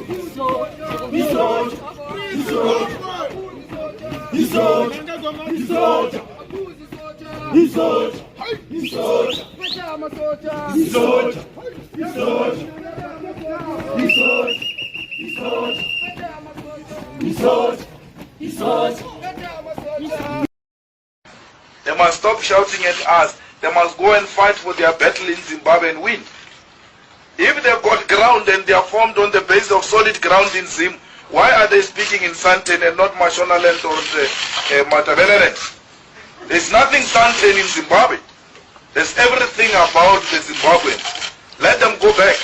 They must stop shouting at us. They must go and fight for their battle in Zimbabwe and win. If they've got ground and they are formed on the basis of solid ground in Zim, why are they speaking in Santen and not Mashonaland or Matabeleland? There's nothing Santen in Zimbabwe. There's everything about the Zimbabweans. Let them go back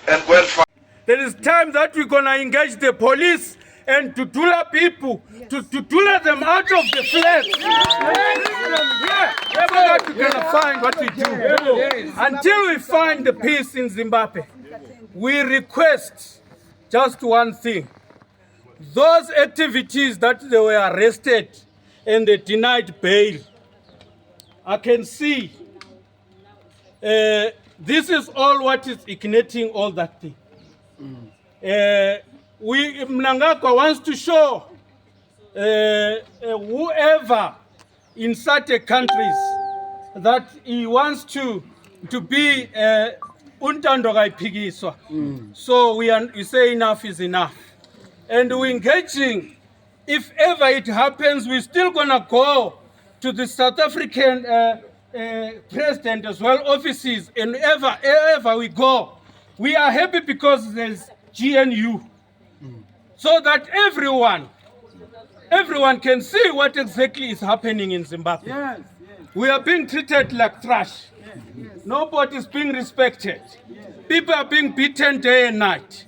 and go and fight. There is time that we're going to engage the police and to tula people, to tula them out of the flats. So that we can find what we do. Until we find the peace in Zimbabwe, we request just one thing. Those activities that they were arrested and they denied bail, I can see this is all what is igniting all that thing. Mnangagwa wants to show whoever in certain countries that he wants to be untandogai pigiswa. So we say enough is enough. And we're engaging. If ever it happens, we're still gonna go to the South African president as well, offices, and ever we go. We are happy because there's GNU. So that everyone can see what exactly is happening in Zimbabwe. Yes, yes. We are being treated like trash. Yes, yes. Nobody is being respected. Yes. People are being beaten day and night.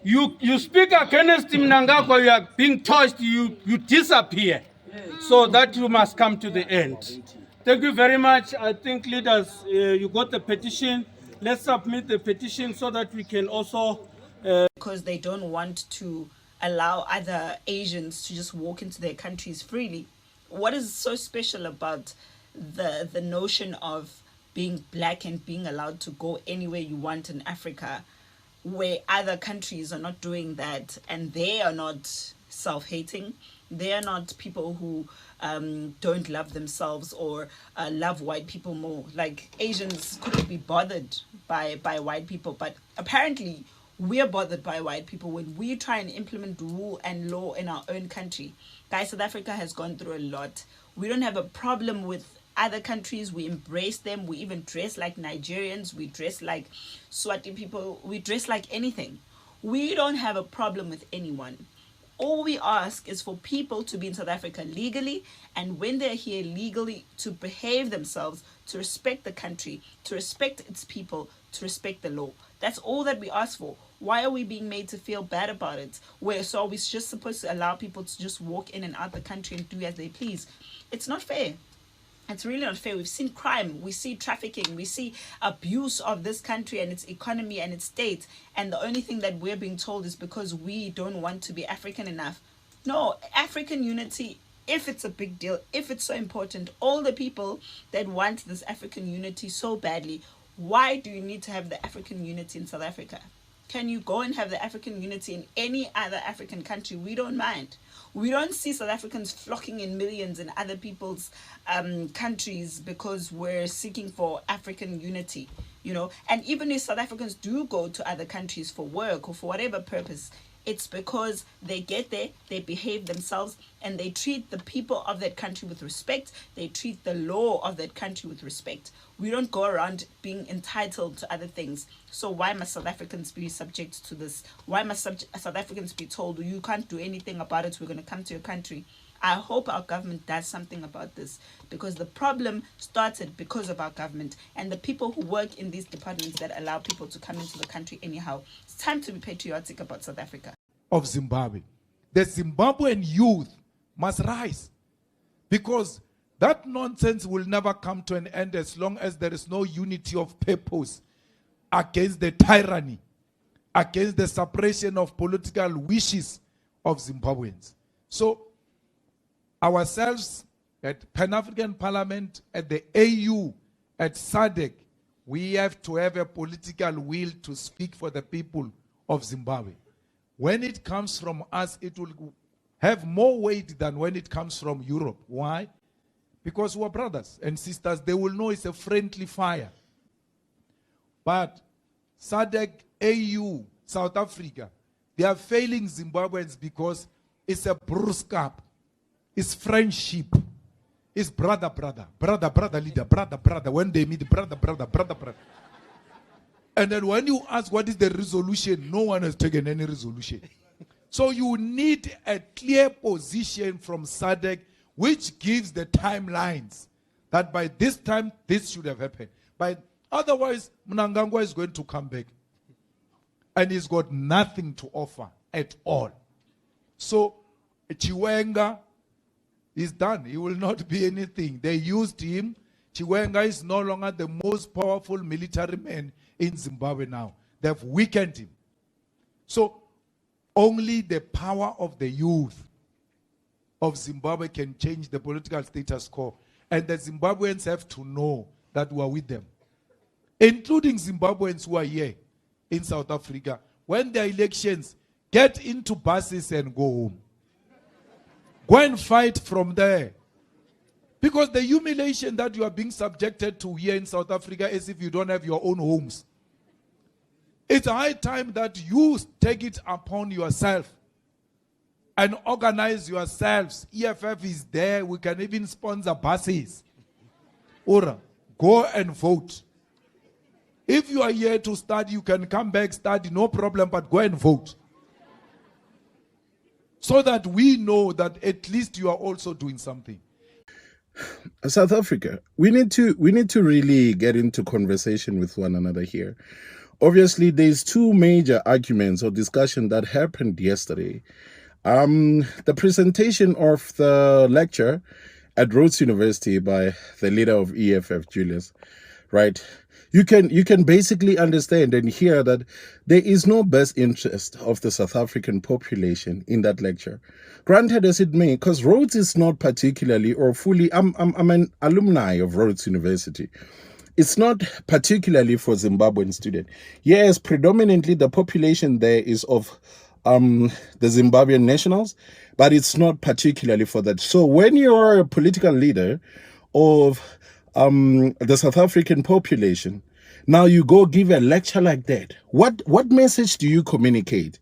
You speak against Mnangagwa, you are being touched, you disappear. Yes. So that you must come to the end. Thank you very much. I think leaders, you got the petition. Let's submit the petition so that we can also... because they don't want to allow other Asians to just walk into their countries freely. What is so special about the notion of being black and being allowed to go anywhere you want in Africa, where other countries are not doing that, and they are not self-hating? They are not people who don't love themselves or love white people more. Like, Asians couldn't be bothered by white people, but apparently we are bothered by white people when we try and implement rule and law in our own country. Guys, South Africa has gone through a lot. We don't have a problem with other countries. We embrace them. We even dress like Nigerians. We dress like Swati people. We dress like anything. We don't have a problem with anyone. All we ask is for people to be in South Africa legally, and when they're here legally, to behave themselves, to respect the country, to respect its people, to respect the law. That's all that we ask for. Why are we being made to feel bad about it? So are we just supposed to allow people to just walk in and out the country and do as they please? It's not fair. It's really not fair. We've seen crime, we see trafficking, we see abuse of this country and its economy and its state. And the only thing that we're being told is because we don't want to be African enough. No, African unity, if it's a big deal, if it's so important, all the people that want this African unity so badly, why do you need to have the African unity in South Africa? Can you go and have the African unity in any other African country? We don't mind. We don't see South Africans flocking in millions in other people's countries because we're seeking for African unity, you know. And even if South Africans do go to other countries for work or for whatever purpose, it's because they get there, they behave themselves, and they treat the people of that country with respect. They treat the law of that country with respect. We don't go around being entitled to other things. So why must South Africans be subject to this? Why must South Africans be told, you can't do anything about it, we're going to come to your country? I hope our government does something about this, because the problem started because of our government and the people who work in these departments that allow people to come into the country anyhow. It's time to be patriotic about South Africa. Of Zimbabwe. The Zimbabwean youth must rise, because that nonsense will never come to an end as long as there is no unity of purpose against the tyranny, against the suppression of political wishes of Zimbabweans. So ourselves at Pan-African Parliament, at the AU, at SADC, we have to have a political will to speak for the people of Zimbabwe. when it comes from us, it will have more weight than when it comes from Europe. Why? Because we're brothers and sisters. They will know it's a friendly fire. But SADC, AU, South Africa, they are failing Zimbabweans because it's a bruskap. It's friendship. It's brother, leader, brother. When they meet, brother. And then when you ask what is the resolution, no one has taken any resolution. So you need a clear position from SADC which gives the timelines that by this time this should have happened. But otherwise, Mnangagwa is going to come back. And he's got nothing to offer at all. So Chiwenga is done. He will not be anything. They used him. Chiwenga is no longer the most powerful military man in Zimbabwe now. They've weakened him. So only the power of the youth of Zimbabwe can change the political status quo. And the Zimbabweans have to know that we are with them. Including Zimbabweans who are here in South Africa. When there are elections, get into buses and go home. Go and fight from there. Because the humiliation that you are being subjected to here in South Africa is if you don't have your own homes. It's high time that you take it upon yourself and organize yourselves. EFF is there. We can even sponsor buses. Ora, go and vote. If you are here to study, you can come back, study, no problem, but go and vote. So that we know that at least you are also doing something. South Africa, we need to really get into conversation with one another here. Obviously, there's two major arguments or discussion that happened yesterday. The presentation of the lecture at Rhodes University by the leader of EFF, Julius, right? You can basically understand and hear that there is no best interest of the South African population in that lecture. Granted as it may, because Rhodes is not particularly or fully, I'm an alumni of Rhodes University. It's not particularly for Zimbabwean students. Yes, predominantly the population there is of the Zimbabwean nationals, but it's not particularly for that. So when you are a political leader of the South African population, now you go give a lecture like that. What message do you communicate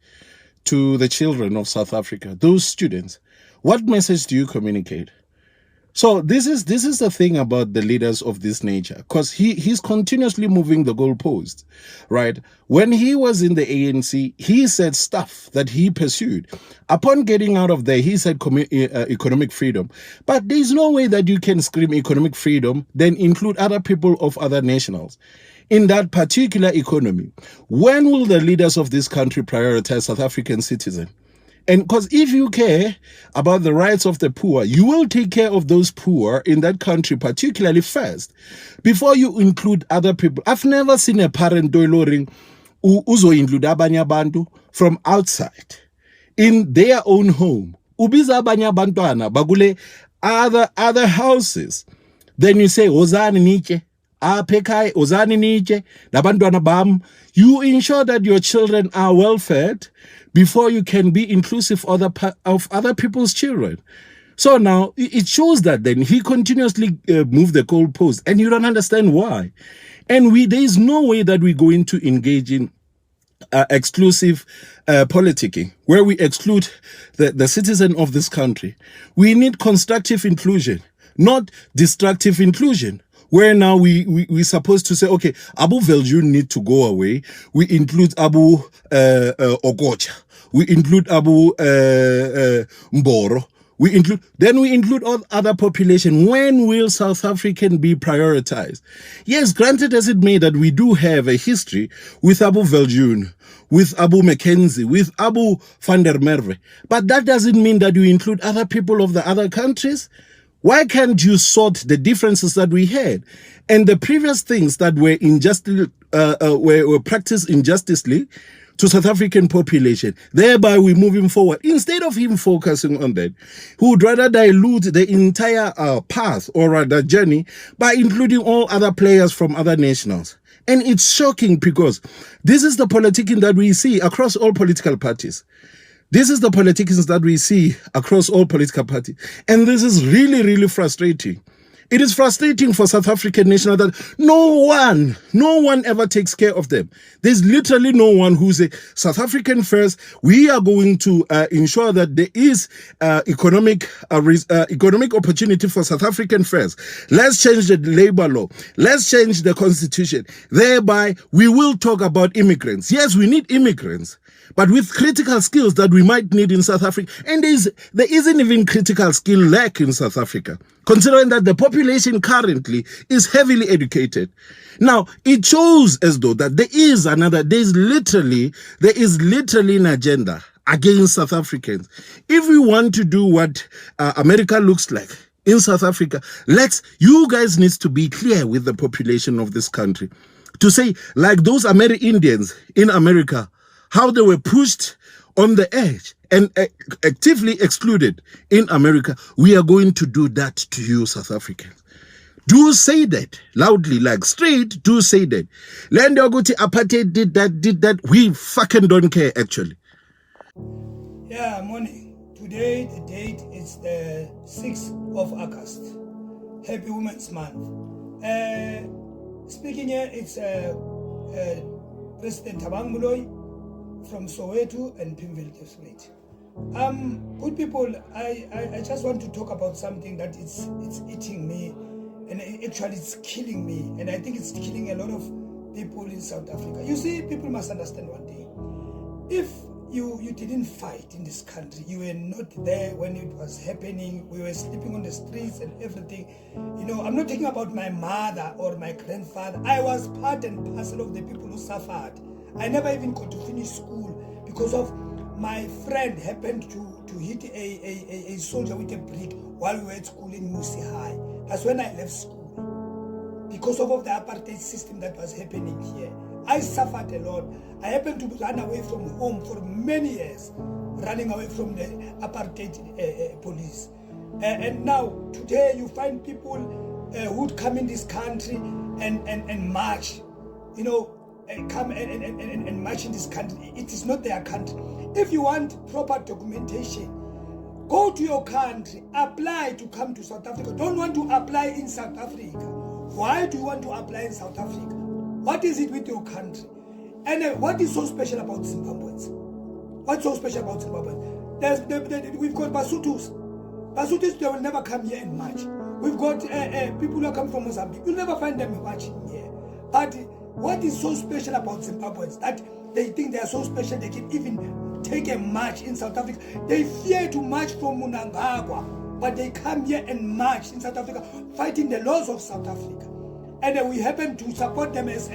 to the children of South Africa, those students? What message do you communicate? So this is the thing about the leaders of this nature, because he's continuously moving the goalposts, right? When he was in the ANC, he said stuff that he pursued. Upon getting out of there, he said economic freedom. But there's no way that you can scream economic freedom, then include other people of other nationals in that particular economy. When will the leaders of this country prioritize South African citizens? And because if you care about the rights of the poor, you will take care of those poor in that country, particularly first, before you include other people. I've never seen a parent doiloring uzo include abanye abantu from outside in their own home. Ubiza abanye abantwana bagule other houses. Then you say, Ozani niche, apekai, Ozani niche, nabantwana bam. You ensure that your children are well fed before you can be inclusive of other people's children. So now it shows that then he continuously moved the goalpost, and you don't understand why. And there is no way that we're going to engage in exclusive politicking, where we exclude the citizen of this country. We need constructive inclusion, not destructive inclusion, where now we're supposed to say, okay, Abu Veljun need to go away. We include Abu Ogocha. We include Abu Mboro. We include all other population. When will South African be prioritized? Yes, granted as it may that we do have a history with Abu Veljun, with Abu Mackenzie, with Abu van der Merwe. But that doesn't mean that you include other people of the other countries. Why can't you sort the differences that we had? And the previous things that were were practiced injusticely to South African population, thereby we're moving forward. Instead of him focusing on that, he would rather dilute the entire path or rather journey by including all other players from other nationals. And it's shocking because this is the politicking that we see across all political parties. This is the politics that we see across all political parties. And this is really, really frustrating. It is frustrating for South African nationals that no one ever takes care of them. There's literally no one who says, South African first, we are going to ensure that there is economic opportunity for South African first. Let's change the labor law. Let's change the constitution. Thereby, we will talk about immigrants. Yes, we need immigrants, but with critical skills that we might need in South Africa. And there isn't even critical skill lack in South Africa, considering that the population currently is heavily educated. Now, it shows as though that there is literally an agenda against South Africans. If we want to do what America looks like in South Africa, you guys need to be clear with the population of this country to say, like those Indians in America, how they were pushed on the edge and actively excluded in America. We are going to do that to you, South Africans. Do say that loudly, like straight, do say that. Land Oguti apartheid did that. We fucking don't care, actually. Yeah, morning. Today, the date is the 6th of August. Happy Women's Month. Speaking here, it's President Thabang Moloi from Soweto and Pimville District. Good people, I just want to talk about something that it's eating me, and actually it's killing me, and I think it's killing a lot of people in South Africa. You see, people must understand one thing. If you didn't fight in this country, you were not there when it was happening, we were sleeping on the streets and everything. You know, I'm not talking about my mother or my grandfather. I was part and parcel of the people who suffered. I never even got to finish school because of my friend happened to hit a soldier with a brick while we were at school in Musi High. That's when I left school because of the apartheid system that was happening here. I suffered a lot. I happened to run away from home for many years, running away from the apartheid police. And now, today, you find people who'd come in this country and march, you know, come and march in this country. It is not their country. If you want proper documentation, go to your country, apply to come to South Africa. Don't want to apply in South Africa. Why do you want to apply in South Africa? What is it with your country? And what is so special about Zimbabweans? What's so special about Zimbabweans? We've got Basutus. Basutus, they will never come here and march. We've got people who come from Mozambique. You'll never find them marching here. But what is so special about Zimbabweans that they think they are so special they can even take a march in South Africa? They fear to march from Mnangagwa, but they come here and march in South Africa, fighting the laws of South Africa. And we happen to support them as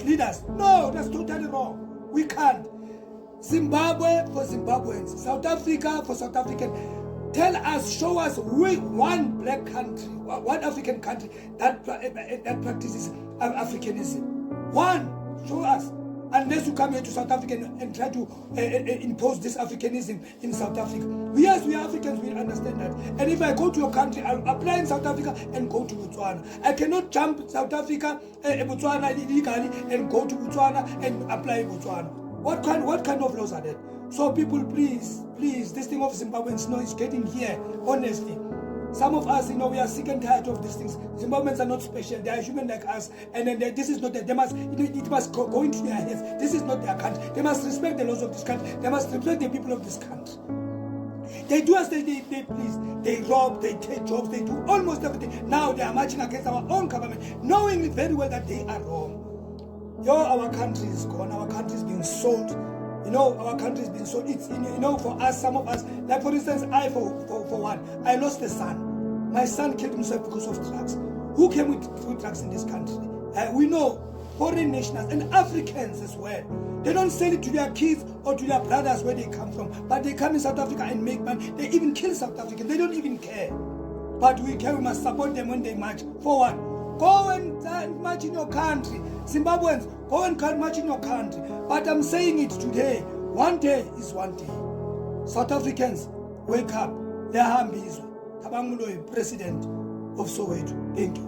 leaders. No, that's totally wrong. We can't. Zimbabwe for Zimbabweans, South Africa for South Africans. Tell us, show us one black country, one African country that practices Africanism. One, show us. Unless you come here to South Africa and try to impose this Africanism in South Africa. Yes, we are Africans, we understand that. And if I go to your country, I'll apply in South Africa and go to Botswana. I cannot jump South Africa, Botswana illegally and go to Botswana and apply in Botswana. What kind of laws are that? So people, please, this thing of Zimbabweans, it's getting here, honestly. Some of us, we are sick and tired of these things. Zimbabweans are not special. They are human like us. And then this is not it must go into their heads. This is not their country. They must respect the laws of this country. They must respect the people of this country. They do as they please. They rob, they take jobs, they do almost everything. Now they are marching against our own government, knowing very well that they are wrong. Our country is gone. Our country is being sold. Our country has been so. It's for us, some of us. Like for instance, I for one, I lost a son. My son killed himself because of drugs. Who came with drugs in this country? We know foreign nationals and Africans as well. They don't sell it to their kids or to their brothers where they come from, but they come in South Africa and make money. They even kill South Africans. They don't even care. But we must support them when they march. For what? Go and march in your country. Zimbabweans, go and march in your country. But I'm saying it today. One day is one day. South Africans, wake up. Thabang Moloi, President of Soweto. Thank you.